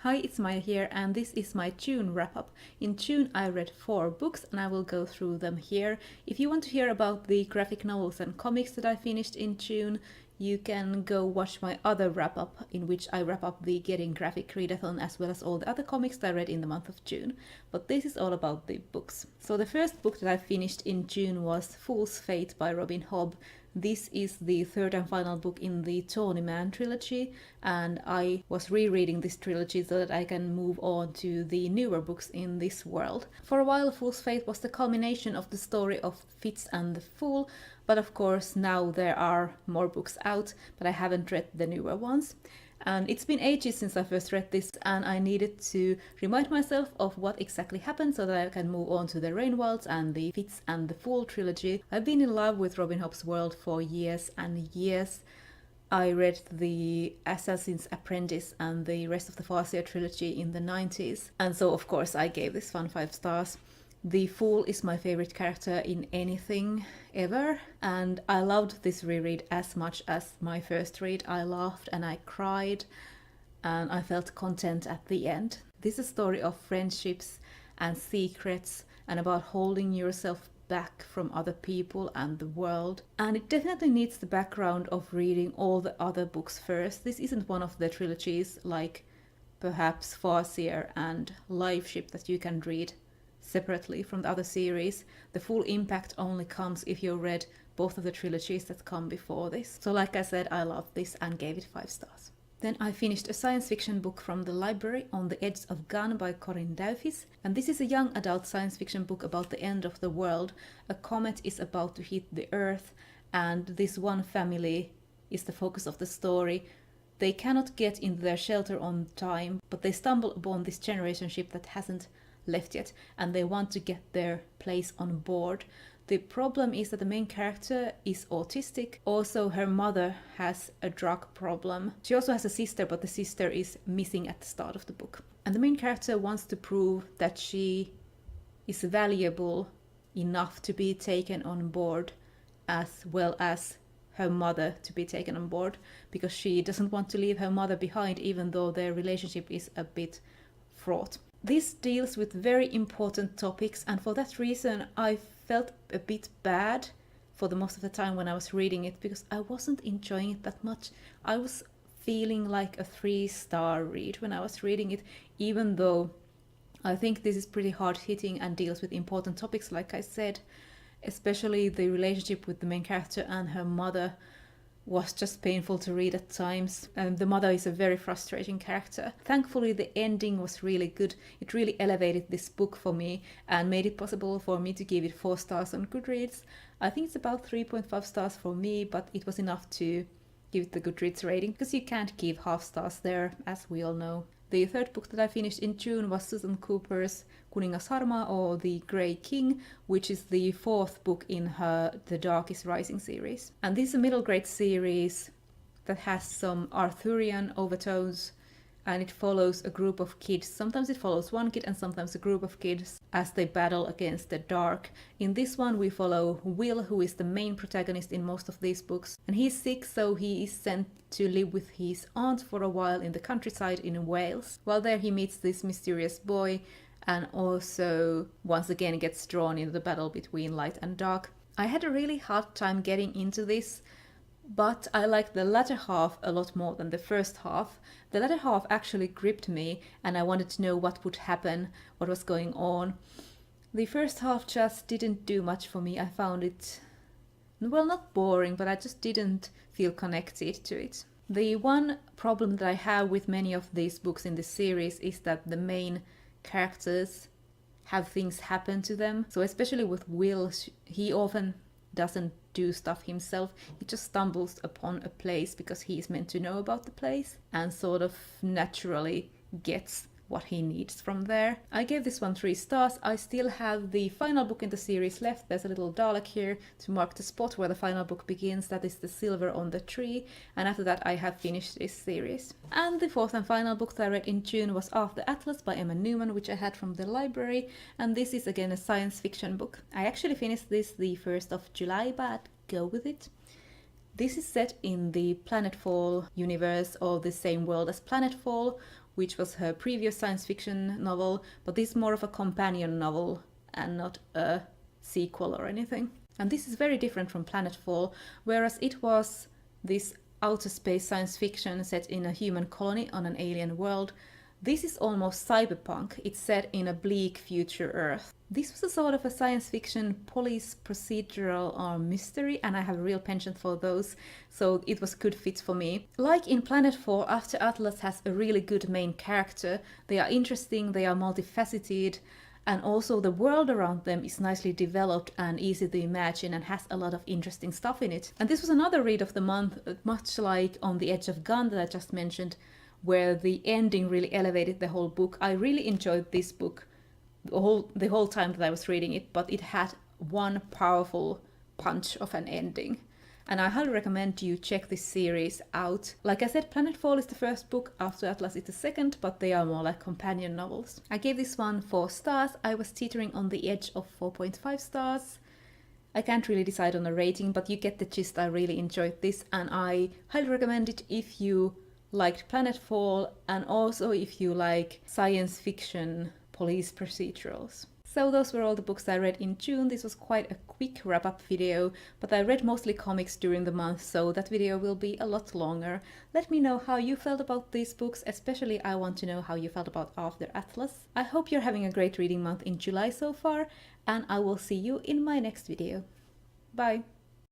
Hi, it's Maija here, and this is my June wrap-up. In June I read 4 books and I will go through them here. If you want to hear about the graphic novels and comics that I finished in June, you can go watch my other wrap-up, in which I wrap up the Getting Graphic readathon as well as all the other comics that I read in the month of June. But this is all about the books. So the first book that I finished in June was Fool's Fate by Robin Hobb. This is the third and final book in the Tawny Man trilogy, and I was rereading this trilogy so that I can move on to the newer books in this world. For a while, Fool's Fate was the culmination of the story of Fitz and the Fool, but of course now there are more books out, but I haven't read the newer ones. And it's been ages since I first read this, and I needed to remind myself of what exactly happened so that I can move on to the Rainwilds and the Fitz and the Fool trilogy. I've been in love with Robin Hobb's world for years and years. I read the Assassin's Apprentice and the rest of the Farseer trilogy in the 90s, and so of course I gave this one 5 stars. The Fool is my favorite character in anything ever, and I loved this reread as much as my first read. I laughed and I cried, and I felt content at the end. This is a story of friendships and secrets and about holding yourself back from other people and the world. And it definitely needs the background of reading all the other books first. This isn't one of the trilogies like perhaps Farseer and Lifeship that you can read separately from the other series. The full impact only comes if you read both of the trilogies that come before this. So like I said, I loved this and gave it 5 stars. Then I finished a science fiction book from the library, On the Edge of Gun by Corinne Daufis. And this is a young adult science fiction book about the end of the world. A comet is about to hit the Earth, and this one family is the focus of the story. They cannot get into their shelter on time, but they stumble upon this generation ship that hasn't left yet, and they want to get their place on board. The problem is that the main character is autistic. Also, her mother has a drug problem. She also has a sister, but the sister is missing at the start of the book. And the main character wants to prove that she is valuable enough to be taken on board, as well as her mother to be taken on board, because she doesn't want to leave her mother behind, even though their relationship is a bit fraught. This deals with very important topics, and for that reason I felt a bit bad for the most of the time when I was reading it, because I wasn't enjoying it that much. I was feeling like a 3-star read when I was reading it, even though I think this is pretty hard-hitting and deals with important topics, like I said. Especially the relationship with the main character and her mother was just painful to read at times, and the mother is a very frustrating character. Thankfully, the ending was really good. It really elevated this book for me and made it possible for me to give it 4 stars on Goodreads. I think it's about 3.5 stars for me, but it was enough to give it the Goodreads rating, because you can't give half stars there, as we all know. The third book that I finished in June was Susan Cooper's Kuningas Harma, or The Grey King, which is the 4th book in her The Dark is Rising series. And this is a middle grade series that has some Arthurian overtones, and it follows a group of kids. Sometimes it follows one kid and sometimes a group of kids as they battle against the dark. In this one we follow Will, who is the main protagonist in most of these books, and he's sick, so he is sent to live with his aunt for a while in the countryside in Wales. While there he meets this mysterious boy, and also once again gets drawn into the battle between light and dark. I had a really hard time getting into this, but I liked the latter half a lot more than the first half. The latter half actually gripped me, and I wanted to know what would happen, what was going on. The first half just didn't do much for me. I found it, well, not boring, but I just didn't feel connected to it. The one problem that I have with many of these books in this series is that the main characters have things happen to them. So especially with Will, he often doesn't do stuff himself. He just stumbles upon a place because he is meant to know about the place and sort of naturally gets what he needs from there. I gave this one 3 stars. I still have the final book in the series left. There's a little Dalek here to mark the spot where the final book begins. That is the Silver on the Tree. And after that I have finished this series. And the 4th and final book that I read in June was After Atlas by Emma Newman, which I had from the library. And this is again a science fiction book. I actually finished this the 1st of July, but go with it. This is set in the Planetfall universe, or the same world as Planetfall, which was her previous science fiction novel, but this is more of a companion novel and not a sequel or anything. And this is very different from Planetfall, whereas it was this outer space science fiction set in a human colony on an alien world. This is almost cyberpunk. It's set in a bleak future Earth. This was a sort of a science fiction police procedural or mystery, and I have a real penchant for those, so it was a good fit for me. Like in Planetfall, After Atlas has a really good main character. They are interesting, they are multifaceted, and also the world around them is nicely developed and easy to imagine and has a lot of interesting stuff in it. And this was another read of the month, much like On the Edge of Gun that I just mentioned, where the ending really elevated the whole book. I really enjoyed this book the whole time that I was reading it, but it had one powerful punch of an ending. And I highly recommend you check this series out. Like I said, Planetfall is the first book, After Atlas is the second, but they are more like companion novels. I gave this one 4 stars. I was teetering on the edge of 4.5 stars. I can't really decide on a rating, but you get the gist. I really enjoyed this, and I highly recommend it if you liked Planetfall and also if you like science fiction police procedurals. So those were all the books I read in June. This was quite a quick wrap-up video, but I read mostly comics during the month, so that video will be a lot longer. Let me know how you felt about these books, especially I want to know how you felt about After Atlas. I hope you're having a great reading month in July so far, and I will see you in my next video. Bye!